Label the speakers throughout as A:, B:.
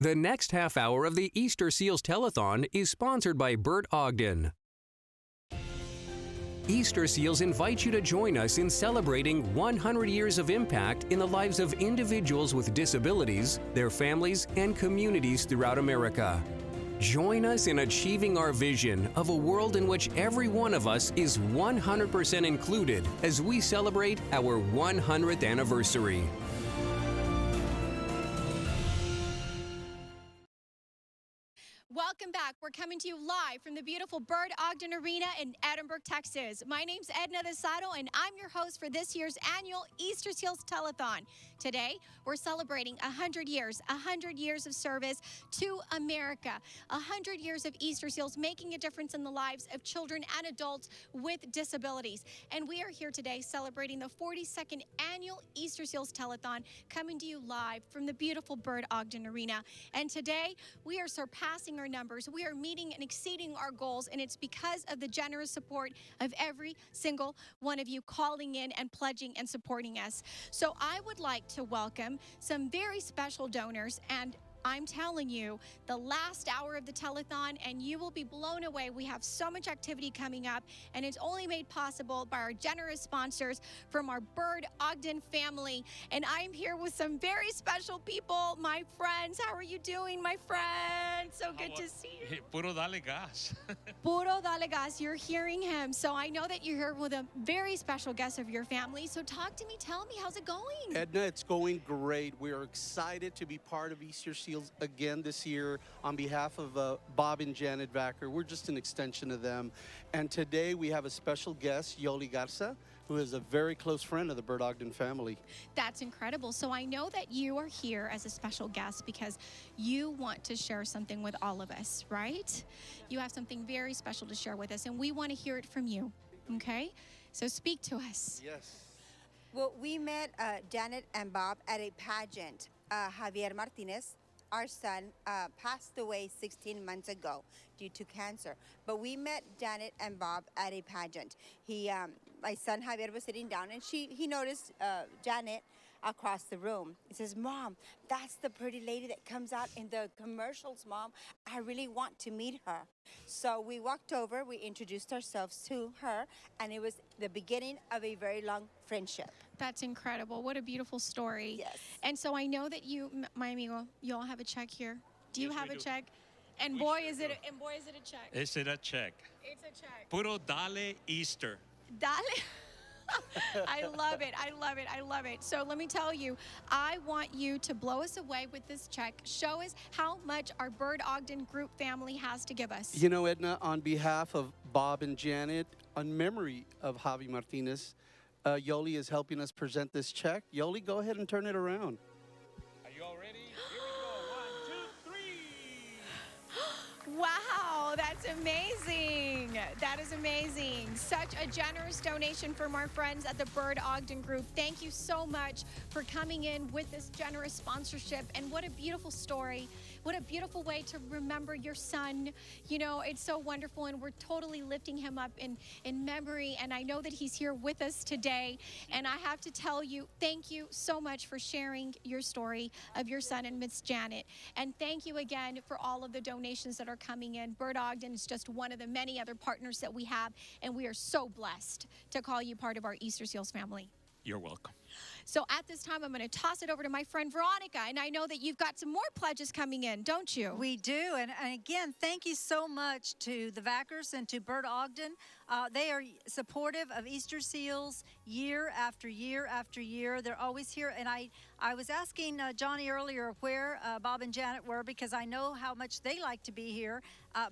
A: The next half hour of the Easterseals Telethon is sponsored by Bert, Ogden. Easterseals invite you to join us in celebrating 100 years of impact in the lives of individuals with disabilities, their families, and communities throughout America. Join us in achieving our vision of a world in which every one of us is 100% included as we celebrate our 100th anniversary.
B: Welcome back. We're coming to you live from the beautiful Bert Ogden Arena in Edinburgh, Texas. My name's Edna Desado, and I'm your host for this year's annual Easterseals Telethon. Today, we're celebrating 100 years of service to America, 100 years of Easterseals making a difference in the lives of children and adults with disabilities. And we are here today celebrating the 42nd annual Easterseals Telethon, coming to you live from the beautiful Bert Ogden Arena. And today, we are surpassing our numbers. We are meeting and exceeding our goals, and it's because of the generous support of every single one of you calling in and pledging and supporting us. So I would like to welcome some very special donors, and I'm telling you, the last hour of the telethon, and you will be blown away. We have so much activity coming up, and it's only made possible by our generous sponsors from our Bert Ogden family. And I'm here with some very special people, my friends. How are you doing, my friends? So good to see you.
C: Puro dale gas.
B: Puro dale gas. You're hearing him. So I know that you're here with a very special guest of your family. So talk to me. Tell me, how's it going?
D: Edna, it's going great. We are excited to be part of Easterseals again this year on behalf of Bob and Janet Vacker. We're just an extension of them. And today we have a special guest, Yoli Garza, who is a very close friend of the Bert Ogden family.
B: That's incredible. So I know that you are here as a special guest because you want to share something with all of us, right? You have something very special to share with us, and we want to hear it from you, okay? So speak to us.
D: Yes.
E: Well, we met Janet and Bob at a pageant. Javier Martinez, our son, passed away 16 months ago due to cancer. But we met Janet and Bob at a pageant. My son Javier was sitting down, and he noticed Janet across the room. He says, "Mom, that's the pretty lady that comes out in the commercials, Mom. I really want to meet her." So we walked over, we introduced ourselves to her, and it was the beginning of a very long friendship.
B: That's incredible. What a beautiful story.
E: Yes.
B: And so I know that you, my amigo, you all have a check here. Do you
C: Yes,
B: have
C: we
B: a
C: do.
B: check? And
C: We
B: boy,
C: sure
B: is it
C: do.
B: a check.
C: Is it a check?
B: It's a check.
C: Puro dale Easter.
B: Dale. I love it. I love it. I love it. So let me tell you, I want you to blow us away with this check. Show us how much our Bert Ogden group family has to give us.
D: You know, Edna, on behalf of Bob and Janet, on memory of Javi Martinez, Yoli is helping us present this check. Yoli, go ahead and turn it around.
C: Are you all ready? Here we go. 1, 2, 3.
B: Wow, that's amazing. That is amazing. Such a generous donation from our friends at the Bert Ogden Group. Thank you so much for coming in with this generous sponsorship. And what a beautiful story. What a beautiful way to remember your son. You know, it's so wonderful, and we're totally lifting him up in memory. And I know that he's here with us today. And I have to tell you, thank you so much for sharing your story of your son and Miss Janet. And thank you again for all of the donations that are coming in. Bert Ogden is just one of the many other partners that we have, and we are so blessed to call you part of our Easterseals family.
C: You're welcome.
B: So at this time, I'm going to toss it over to my friend Veronica, and I know that you've got some more pledges coming in, don't you?
F: We do, and again, thank you so much to the Vackers and to Bert Ogden. They are supportive of Easterseals year after year after year. They're always here, and I was asking Johnny earlier where Bob and Janet were, because I know how much they like to be here,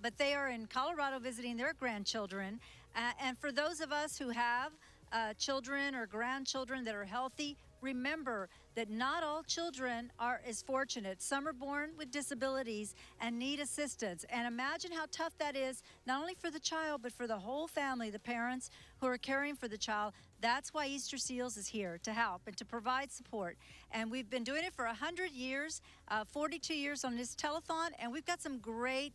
F: but they are in Colorado visiting their grandchildren. And for those of us who have children or grandchildren that are healthy, remember that not all children are as fortunate. Some are born with disabilities and need assistance. And imagine how tough that is, not only for the child, but for the whole family, the parents who are caring for the child. That's why Easterseals is here, to help and to provide support. And we've been doing it for 100 years, 42 years on this telethon, and we've got some great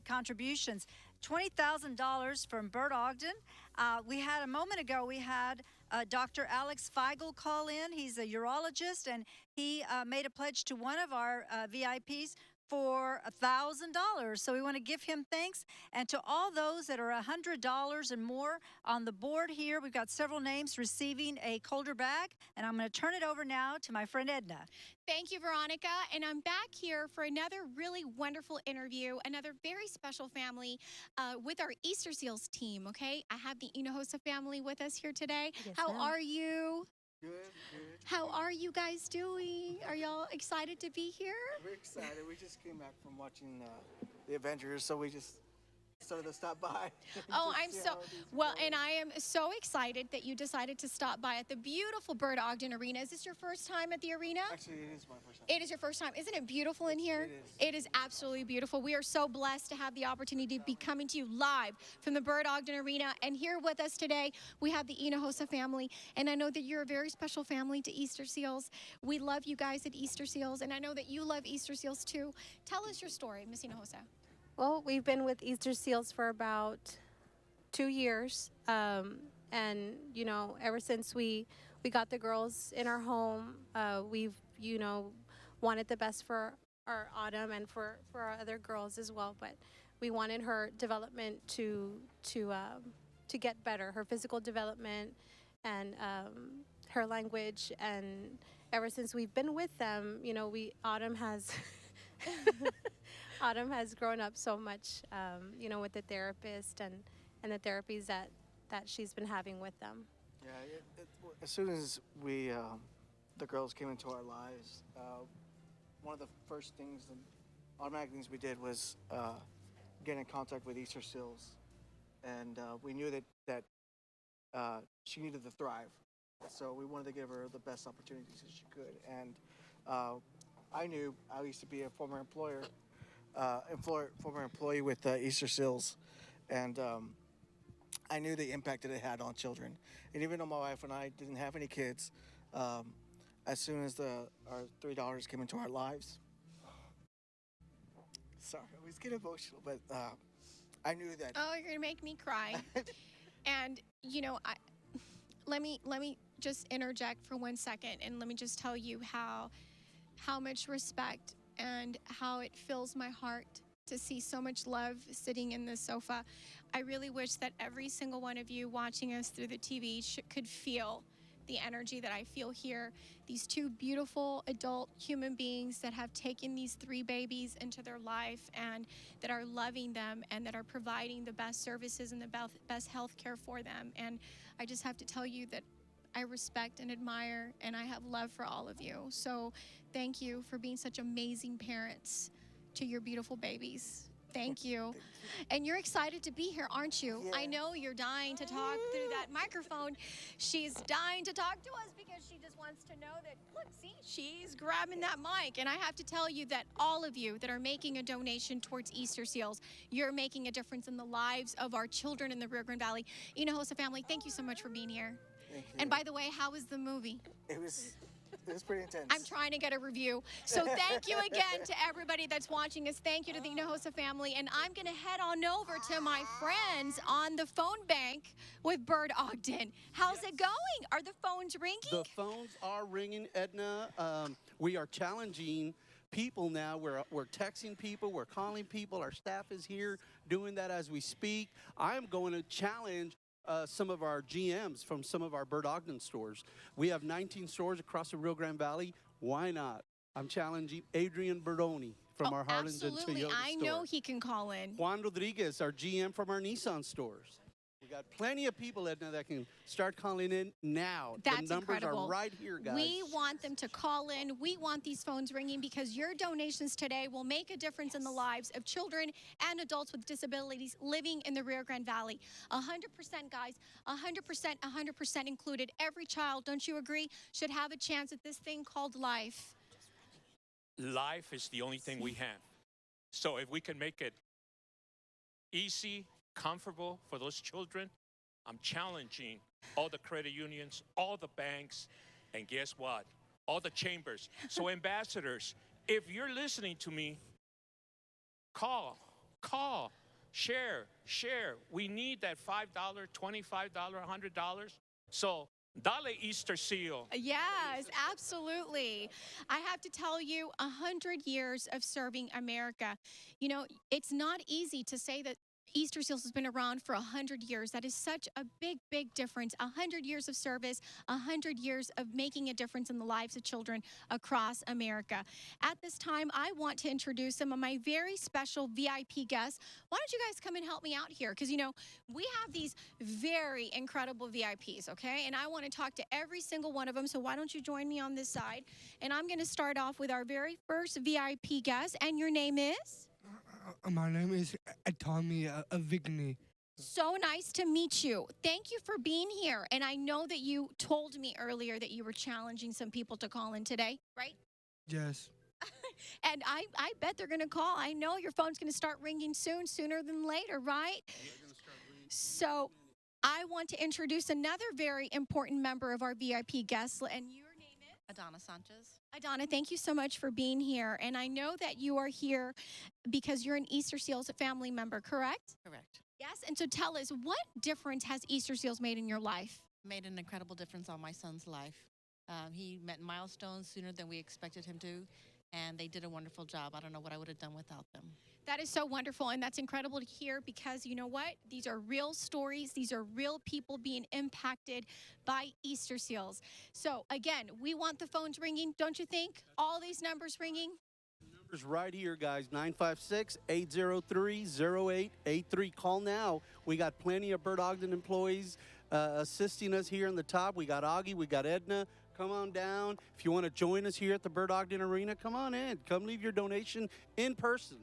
F: contributions. $20,000 from Bert Ogden. We had a moment ago, we had Dr. Alex Feigl call in. He's a urologist, and he made a pledge to one of our VIPs for $1,000. So we want to give him thanks. And to all those that are $100 and more on the board here, we've got several names receiving a Colder bag. And I'm going to turn it over now to my friend Edna.
B: Thank you, Veronica. And I'm back here for another really wonderful interview, another very special family with our Easterseals team, okay? I have the Hinojosa family with us here today.
F: Yes,
B: How
F: ma'am.
B: are you?
G: Good.
B: How are you guys doing? Are y'all excited to be here?
G: We're excited. We just came back from watching the Avengers, so we just started to stop by.
B: Oh,
G: Just
B: I'm
G: see
B: so
G: how these
B: well,
G: go.
B: and I am so excited that you decided to stop by at the beautiful Bert Ogden Arena. Is this your first time at the arena?
G: Actually, it is my first time.
B: It is your first time. Isn't it beautiful in here? It is absolutely beautiful. We are so blessed to have the opportunity to be coming to you live from the Bert Ogden Arena. And here with us today, we have the Hinojosa family. And I know that you're a very special family to Easterseals. We love you guys at Easterseals, and I know that you love Easterseals too. Tell us your story, Miss Hinojosa.
H: Well, we've been with Easterseals for about 2 years. And, you know, ever since we got the girls in our home, we've, you know, wanted the best for our Autumn and for our other girls as well. But we wanted her development to get better, her physical development and her language. And ever since we've been with them, you know, Autumn has... Autumn has grown up so much, you know, with the therapist and the therapies that she's been having with them.
G: Yeah, as soon as the girls came into our lives, one of the first things, the automatic things we did was get in contact with Easterseals, and we knew that she needed to thrive, so we wanted to give her the best opportunities that she could. And I knew I used to be a former employee with Easterseals, and I knew the impact that it had on children. And even though my wife and I didn't have any kids, as soon as our $3 came into our lives, sorry, I always get emotional, but I knew that.
B: Oh, you're gonna make me cry. And you know, let me just interject for 1 second, and let me just tell you how much respect and how it fills my heart to see so much love sitting in this sofa. I really wish that every single one of you watching us through the TV could feel the energy that I feel here. These two beautiful adult human beings that have taken these 3 babies into their life and that are loving them and that are providing the best services and the best health care for them. And I just have to tell you that I respect and admire, and I have love for all of you. So thank you for being such amazing parents to your beautiful babies. Thank you. And you're excited to be here, aren't you?
G: Yeah.
B: I know you're dying to talk through that microphone. She's dying to talk to us because she just wants to know that, look, see, she's grabbing that mic. And I have to tell you that all of you that are making a donation towards Easterseals, you're making a difference in the lives of our children in the Rio Grande Valley. Hinojosa family, thank you so much for being here.
G: Thank you.
B: And by the way, how was the movie?
G: It was pretty intense.
B: I'm trying to get a review. So thank you again to everybody that's watching us. Thank you to the Hinojosa family. And I'm going to head on over to my friends on the phone bank with Bert Ogden. How's it going? Are the phones ringing?
D: The phones are ringing, Edna. We are challenging people now. We're texting people. We're calling people. Our staff is here doing that as we speak. I'm going to challenge some of our GMs from some of our Bert Ogden stores. We have 19 stores across the Rio Grande Valley. Why not? I'm challenging Adrian Berdoni from our Harlingen
B: absolutely.
D: Toyota
B: I
D: store.
B: know he can call in.
D: Juan Rodriguez, our GM from our Nissan stores. We got plenty of people, Edna, that can start calling in now.
B: That's
D: the numbers
B: incredible.
D: are right here, guys.
B: We want them to call in. We want these phones ringing because your donations today will make a difference in the lives of children and adults with disabilities living in the Rio Grande Valley. 100%, guys. 100%, 100% included. Every child, don't you agree, should have a chance at this thing called life.
C: Life is the only thing we have. So if we can make it easy, comfortable for those children, I'm challenging all the credit unions, all the banks, and guess what? All the chambers. So ambassadors, if you're listening to me, call, share. We need that $5, $25, $100. So Dale Easter Seal.
B: Yes, absolutely. I have to tell you, 100 years of serving America. You know, it's not easy to say that Easter Seals has been around for 100 years. That is such a big, big difference. 100 years of service, 100 years of making a difference in the lives of children across America. At this time, I want to introduce some of my very special VIP guests. Why don't you guys come and help me out here? Because, you know, we have these very incredible VIPs, okay? And I want to talk to every single one of them. So why don't you join me on this side? And I'm going to start off with our very first VIP guest. And your name is?
I: My name is Tommy Vigny.
B: So nice to meet you. Thank you for being here. And I know that you told me earlier that you were challenging some people to call in today, right?
I: Yes.
B: And I bet they're going to call. I know your phone's going to start ringing soon, sooner than later, right? So I want to introduce another very important member of our VIP guests. And your name is?
J: Adana Sanchez.
B: Adana, thank you so much for being here. And I know that you are here because you're an Easterseals family member, correct?
J: Correct.
B: Yes. And so tell us, what difference has Easterseals made in your life?
J: Made an incredible difference on my son's life. He met milestones sooner than we expected him to, and they did a wonderful job. I don't know what I would have done without them.
B: That is so wonderful, and that's incredible to hear because you know what? These are real stories. These are real people being impacted by Easterseals. So again, we want the phones ringing, don't you think? All these numbers ringing.
D: Numbers right here, guys. 956-803-0883. Call now. We got plenty of Bert Ogden employees assisting us here in the top. We got Augie, we got Edna. Come on down. If you want to join us here at the Bert Ogden Arena, come on in. Come leave your donation in person.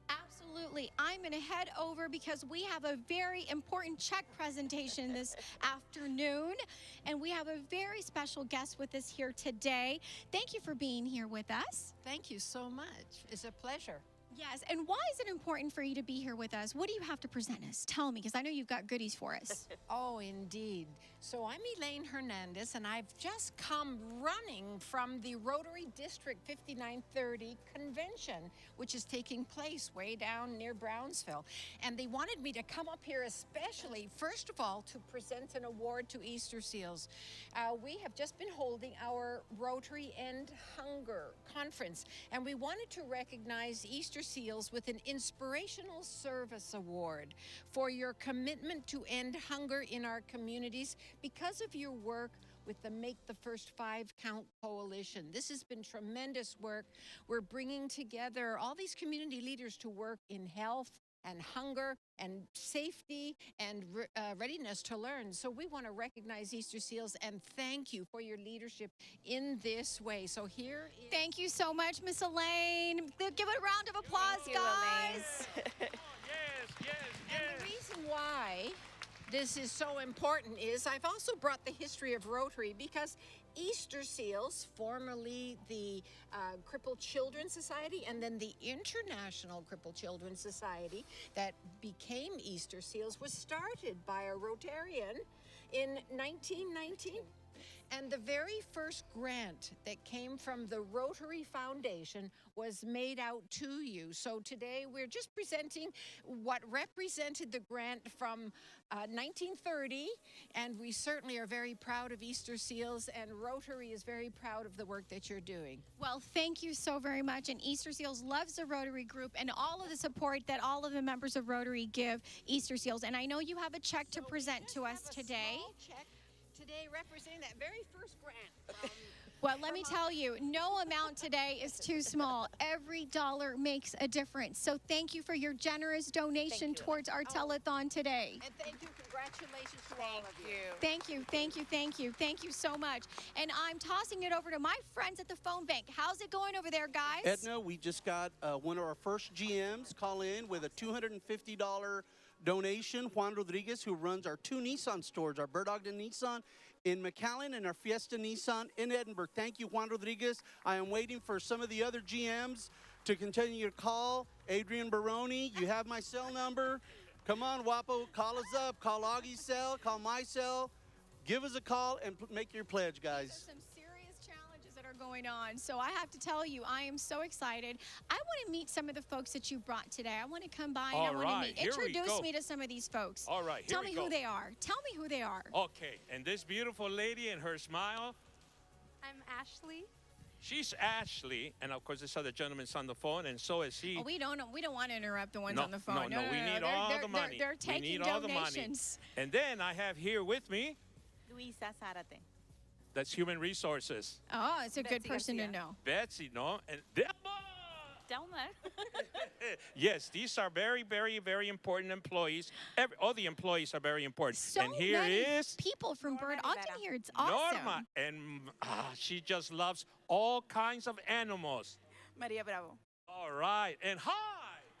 B: Absolutely. I'm going to head over because we have a very important check presentation this afternoon, and we have a very special guest with us here today. Thank you for being here with us.
K: Thank you so much. It's a pleasure.
B: Yes, and why is it important for you to be here with us? What do you have to present us? Tell me, because I know you've got goodies for us.
K: Oh, indeed. So I'm Elaine Hernandez, and I've just come running from the Rotary District 5930 convention, which is taking place way down near Brownsville. And they wanted me to come up here especially, first of all, to present an award to Easterseals. We have just been holding our Rotary End Hunger Conference, and we wanted to recognize Easterseals with an Inspirational Service Award for your commitment to end hunger in our communities because of your work with the Make the First 5 Count Coalition. This has been tremendous work. We're bringing together all these community leaders to work in health and hunger and safety and readiness to learn. So we want to recognize Easterseals and thank you for your leadership in this way. So here is...
B: Thank you so much, Miss Elaine. Give it a round of applause, guys.
K: And the reason why this is so important is I've also brought the history of Rotary because Easterseals, formerly the Crippled Children's Society and then the International Crippled Children's Society that became Easterseals, was started by a Rotarian in 1919. And the very first grant that came from the Rotary Foundation was made out to you. So today we're just presenting what represented the grant from 1930, and we certainly are very proud of Easterseals, and Rotary is very proud of the work that you're doing.
B: Well, thank you so very much. And Easterseals loves the Rotary Group and all of the support that all of the members of Rotary give Easterseals. And I know you have a check to present to us today.
K: Check today representing that very first grant.
B: Well, let me tell you, no amount today is too small. Every dollar makes a difference. So thank you for your generous donation towards our telethon today.
K: And thank you. Congratulations to all of you.
B: Thank you, thank you, thank you. Thank you so much. And I'm tossing it over to my friends at the phone bank. How's it going over there, guys?
D: Edna, we just got one of our first GMs call in with a $250 donation. Juan Rodriguez, who runs our 2 Nissan stores, our Bert Ogden Nissan in McAllen and our Fiesta Nissan in Edinburgh. Thank you, Juan Rodriguez. I am waiting for some of the other GMs to continue to call. Adrian Baroni, you have my cell number. Come on, Wapo, call us up. Call Augie's cell, call my cell. Give us a call and make your pledge, guys.
B: These are some serious challenges that are are going on. So I have to tell you, I am so excited. I want to meet some of the folks that you brought today. I want to come by and I want to meet. Introduce me to some of these folks.
C: All right,
B: Tell me who they are. Tell me who they are.
C: Okay, and this beautiful lady and her smile.
L: I'm Ashley.
C: She's Ashley, and of course this other gentleman's on the phone, and so is he.
B: Oh, we don't want to interrupt the ones on the phone.
C: No, we need all the money.
B: They're taking donations.
C: And then I have here with me.
L: Luisa Zárate.
C: That's human resources.
B: Oh, it's a good
L: Betsy
B: person to
L: Garcia.
B: know.
C: Betsy, no, and Delma. Yes, these are very, very, very important employees. All the employees are very important.
B: So
C: and here
B: many
C: is
B: people from
L: Norma
B: Bert Ogden
L: Rivera.
B: here. It's awesome.
C: Norma, and she just loves all kinds of animals.
L: Maria Bravo.
C: All right, and hi.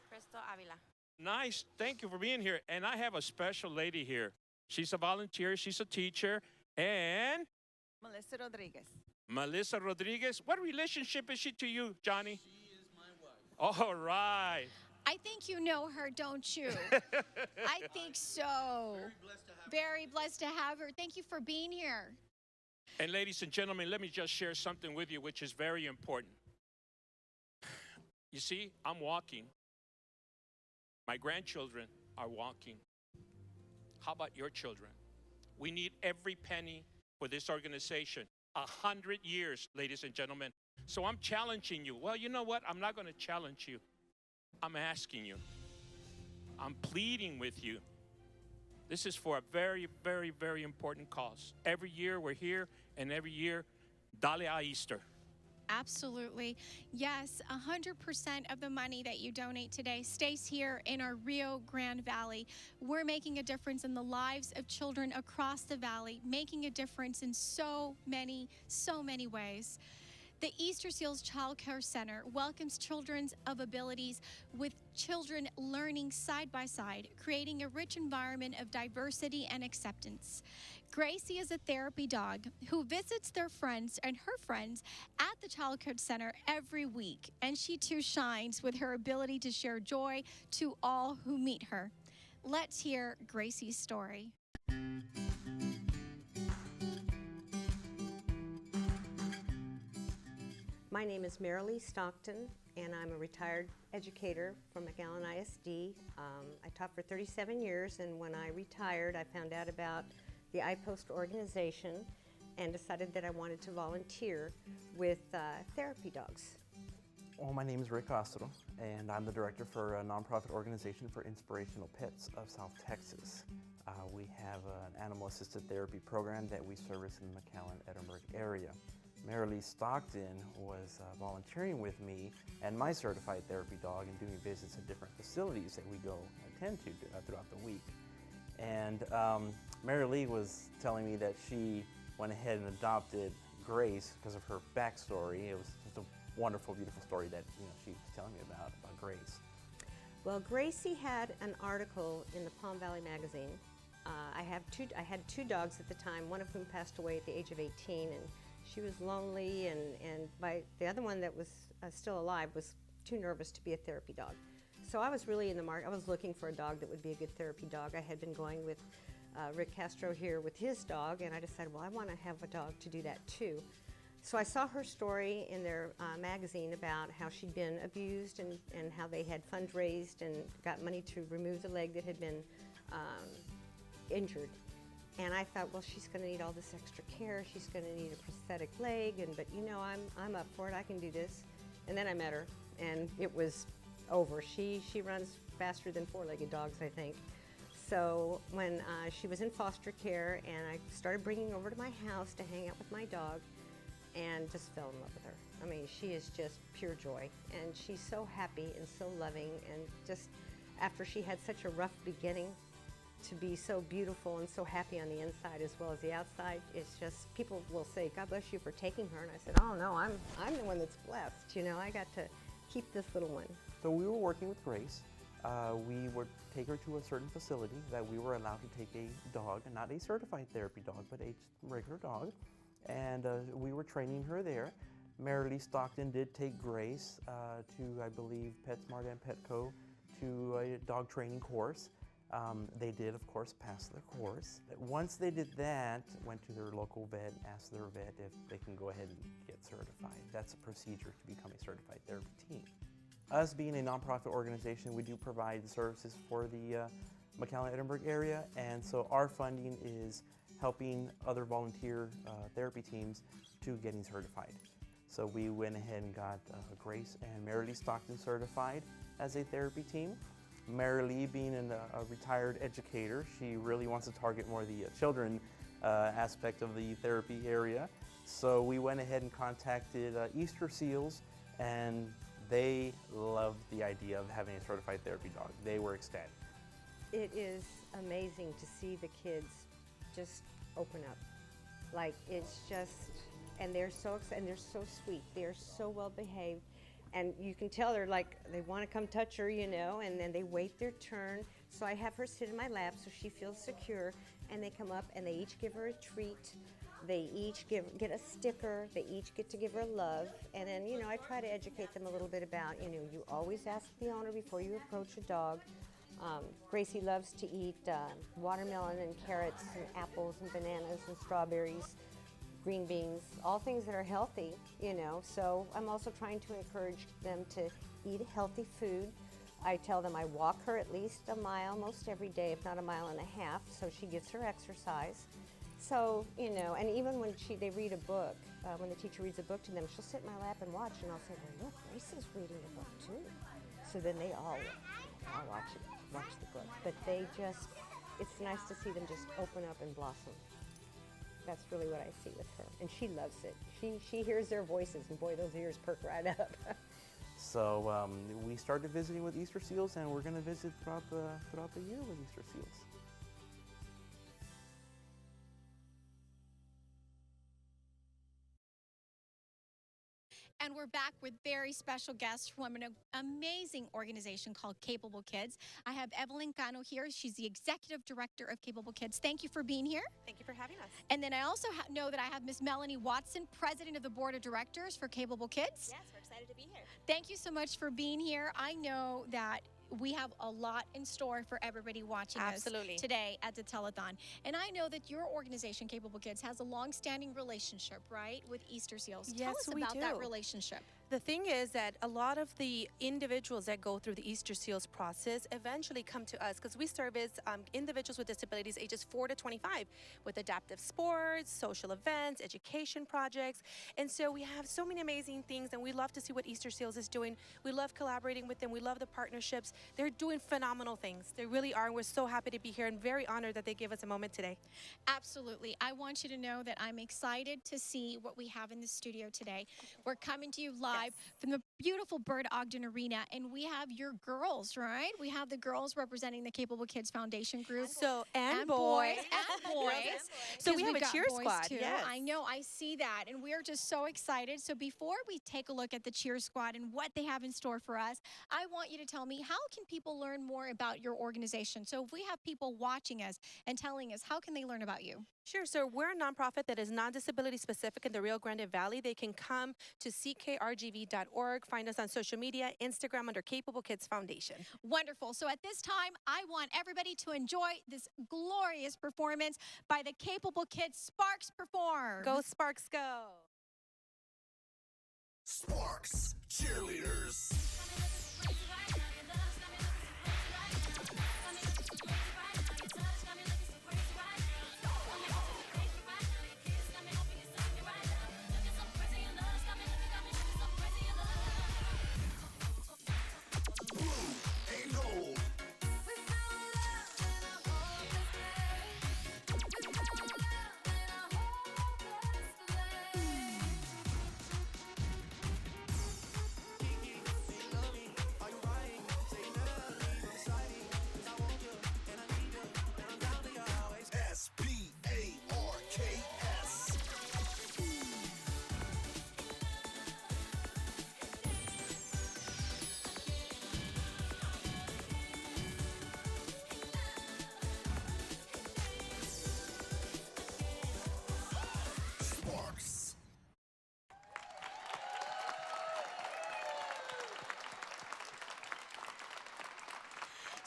L: Presto Avila.
C: Nice, thank you for being here. And I have a special lady here. She's a volunteer, she's a teacher, and
L: Melissa Rodriguez.
C: Melissa Rodriguez. What relationship is she to you, Johnny? She is my wife. All right.
B: I think you know her, don't you? I think so. Very blessed to have her. Thank you for being here.
C: And ladies and gentlemen, let me just share something with you which is very important. You see, I'm walking. My grandchildren are walking. How about your children? We need every penny for this organization. 100 years, ladies and gentlemen. So I'm challenging you. Well, you know what? I'm not going to challenge you. I'm asking you. I'm pleading with you. This is for a very, very, very important cause. Every year we're here, and every year, Dale a Easter.
B: Absolutely. Yes, 100% of the money that you donate today stays here in our Rio Grande Valley. We're making a difference in the lives of children across the valley, making a difference in so many ways. The Easterseals Child Care Center welcomes children of abilities with children learning side by side, creating a rich environment of diversity and acceptance. Gracie is a therapy dog who visits their friends and her friends at the Child Care Center every week, and she too shines with her ability to share joy to all who meet her. Let's hear Gracie's story.
M: My name is Marilee Stockton, and I'm a retired educator from McAllen ISD. I taught for 37 years, and when I retired, I found out about the iPost organization and decided that I wanted to volunteer with therapy dogs.
N: Well, my name is Rick Castro, and I'm the director for a nonprofit organization for inspirational pets of South Texas. We have an animal-assisted therapy program that we service in the McAllen-Edinburgh area. Marilee Stockton was volunteering with me and my certified therapy dog and doing visits at different facilities that we go attend to throughout the week. And Marilee was telling me that she went ahead and adopted Grace because of her backstory. It was just a wonderful, beautiful story that she was telling me about Grace.
M: Well, Gracie had an article in the Palm Valley magazine. I had two dogs at the time, one of whom passed away at the age of 18, and she was lonely, and the other one that was still alive was too nervous to be a therapy dog. So I was really in the market. I was looking for a dog that would be a good therapy dog. I had been going with Rick Castro here with his dog, and I decided, well, I want to have a dog to do that too. So I saw her story in their magazine about how she'd been abused and how they had fundraised and got money to remove the leg that had been injured. And I thought, well, she's going to need all this extra care. She's going to need a prosthetic leg, but I'm up for it. I can do this. And then I met her, and it was over. She runs faster than four-legged dogs, I think. So when she was in foster care, and I started bringing her over to my house to hang out with my dog, and just fell in love with her. I mean, she is just pure joy, and she's so happy and so loving, and just after she had such a rough beginning, to be so beautiful and so happy on the inside as well as the outside, it's just, people will say, God bless you for taking her, and I said, oh no, I'm the one that's blessed, I got to keep this little one.
N: So we were working with Grace. We would take her to a certain facility that we were allowed to take a dog, not a certified therapy dog, but a regular dog, and we were training her there. Marilee Stockton did take Grace to, I believe, PetSmart and Petco to a dog training course. They did, of course, pass the course. Once they did that, went to their local vet, asked their vet if they can go ahead and get certified. That's a procedure to become a certified therapy team. Us being a nonprofit organization, we do provide services for the McAllen-Edinburgh area, and so our funding is helping other volunteer therapy teams to getting certified. So we went ahead and got Grace and Marilee Stockton certified as a therapy team. Marilee, being a retired educator, she really wants to target more the children aspect of the therapy area. So we went ahead and contacted Easterseals, and they loved the idea of having a certified therapy dog. They were ecstatic.
M: It is amazing to see the kids just open up. Like, it's just, and they're so excited, and they're so sweet. They're so well behaved. And you can tell they're like, they want to come touch her, you know, and then they wait their turn. So I have her sit in my lap so she feels secure, and they come up and they each give her a treat. They each get a sticker. They each get to give her love. And then, you know, I try to educate them a little bit about, you know, you always ask the owner before you approach a dog. Gracie loves to eat watermelon and carrots and apples and bananas and strawberries, green beans, all things that are healthy, you know. So I'm also trying to encourage them to eat healthy food. I tell them I walk her at least a mile most every day, if not a mile and a half, so she gets her exercise. So, you know, and even when they read a book, when the teacher reads a book to them, she'll sit in my lap and watch, and I'll say, well, look, Grace is reading a book too. So then they all watch the book. But they just, it's nice to see them just open up and blossom. That's really what I see with her, and she loves it. She hears their voices, and boy, those ears perk right up.
N: So we started visiting with Easterseals, and we're going to visit throughout the year with Easterseals.
B: And we're back with very special guests from an amazing organization called Capable Kids. I have Evelyn Cano here. She's the executive director of Capable Kids. Thank you for being here.
O: Thank you for having us.
B: And then I also know that I have Miss Melanie Watson, president of the board of directors for Capable Kids.
O: Yes, we're excited to be here.
B: Thank you so much for being here. I know that we have a lot in store for everybody watching us today at the Telethon. And I know that your organization, Capable Kids, has a long-standing relationship, right, with Easterseals.
O: Yes,
B: Tell us
O: we
B: about
O: do.
B: that relationship.
O: The thing is that a lot of the individuals that go through the Easterseals process eventually come to us because we service individuals with disabilities ages 4 to 25 with adaptive sports, social events, education projects. And so we have so many amazing things, and we love to see what Easterseals is doing. We love collaborating with them. We love the partnerships. They're doing phenomenal things. They really are. And we're so happy to be here and very honored that they give us a moment today.
B: Absolutely. I want you to know that I'm excited to see what we have in the studio today. We're coming to you live from the beautiful Bert Ogden Arena, and we have your girls, right? We have the girls representing the Capable Kids Foundation group.
O: And boys.
B: And boys.
O: So we have a
B: got
O: cheer
B: boys
O: squad.
B: Too.
O: Yes.
B: I know, I see that, and we are just so excited. So before we take a look at the cheer squad and what they have in store for us, I want you to tell me, how can people learn more about your organization? So if we have people watching us and telling us, how can they learn about you?
O: Sure. So we're a nonprofit that is non-disability specific in the Rio Grande Valley. They can come to KRGV.org, find us on social media, Instagram under Capable Kids Foundation.
B: Wonderful. So at this time, I want everybody to enjoy this glorious performance by the Capable Kids. Sparks perform.
O: Go Sparks, go.
P: Sparks, cheerleaders.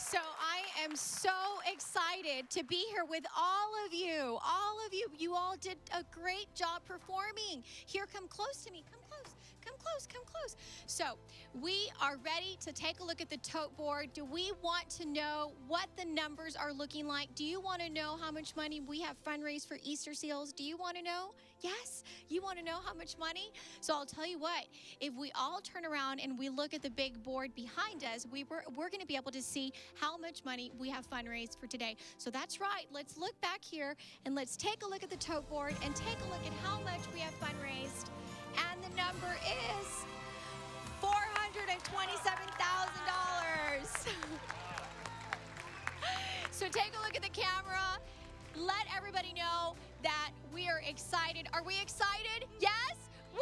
B: So I am so excited to be here with all of you. All of you. You all did a great job performing. Here, come close to me. Come close. Come close. Come close. So we are ready to take a look at the tote board. Do we want to know what the numbers are looking like? Do you want to know how much money we have fundraised for Easterseals? Do you want to know? Yes? You want to know how much money? So I'll tell you what, if we all turn around and we look at the big board behind us, we're going to be able to see how much money we have fundraised for today. So that's right. Let's look back here and let's take a look at the tote board and take a look at how much we have fundraised. And the number is $427,000. So take a look at the camera. Let everybody know that we are excited. Are we excited? Yes? Woo!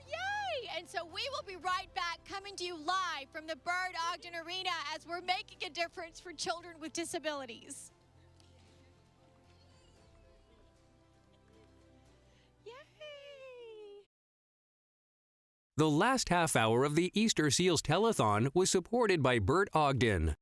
B: Yay! And so we will be right back, coming to you live from the Bert Ogden Arena as we're making a difference for children with disabilities.
A: The last half hour of the Easterseals Telethon was supported by Bert Ogden.